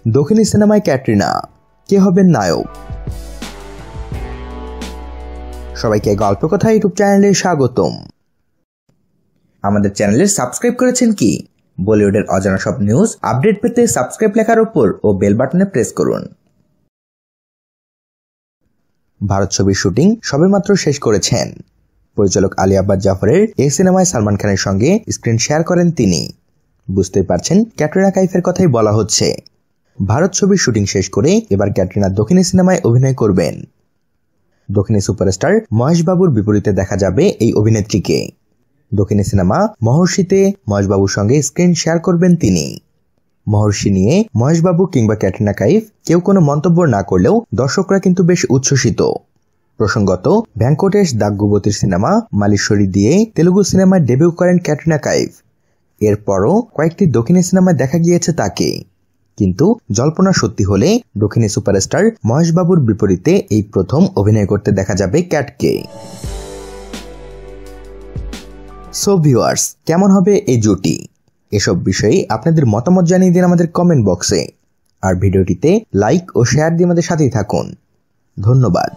দক্ষিণী সিনেমায় ক্যাটরিনা, কে হবেন নায়ক? সবাইকে গল্প কথা ইউটিউব চ্যানেলে স্বাগতম। আমাদের চ্যানেলে সাবস্ক্রাইব করেছেন কি? বলিউডের অজানা সব নিউজ আপডেট পেতে সাবস্ক্রাইব লেখার উপর ও বেল বাটনে প্রেস করুন। ভারত ছবির শুটিং সবেমাত্র শেষ করেছেন পরিচালক আলী আব্বাস জাফরের এই সিনেমায় সালমান খানের সঙ্গে স্ক্রিন শেয়ার করেন তিনি। বুঝতেই পারছেন ক্যাটরিনা কাইফের কথাই বলা হচ্ছে। ভারত ছবির শুটিং শেষ করে এবার ক্যাটরিনা দক্ষিণী সিনেমায় অভিনয় করবেন। দক্ষিণী সুপারস্টার মহেশ বাবুর বিপরীতে দেখা যাবে এই অভিনেত্রীকে। দক্ষিণী সিনেমা মহর্ষিতে মহেশ বাবুর সঙ্গে স্ক্রিন শেয়ার করবেন তিনি। মহর্ষি নিয়ে মহেশ বাবু কিংবা ক্যাটরিনা কাইফ কেউ কোনো মন্তব্য না করলেও দর্শকরা কিন্তু বেশ উচ্ছ্বসিত। প্রসঙ্গত, ভেঙ্কটেশ দাগ্গুবতির সিনেমা মালিশ্বরী দিয়ে তেলুগু সিনেমায় ডেবিউ করেন ক্যাটরিনা কাইফ। এরপরও কয়েকটি দক্ষিণী সিনেমায় দেখা গিয়েছে তাকে, কিন্তু জল্পনা সত্যি হলে দক্ষিণী সুপারস্টার মহেশ বাবুর বিপরীতে এই প্রথম অভিনয় করতে দেখা যাবে ক্যাটকে। সো ভিউয়ার্স, কেমন হবে এই জুটি? এসব বিষয়ে আপনাদের মতামত জানিয়ে দিন আমাদের কমেন্ট বক্সে। আর ভিডিওটিতে লাইক ও শেয়ার দিয়ে আমাদের সাথেই থাকুন। ধন্যবাদ।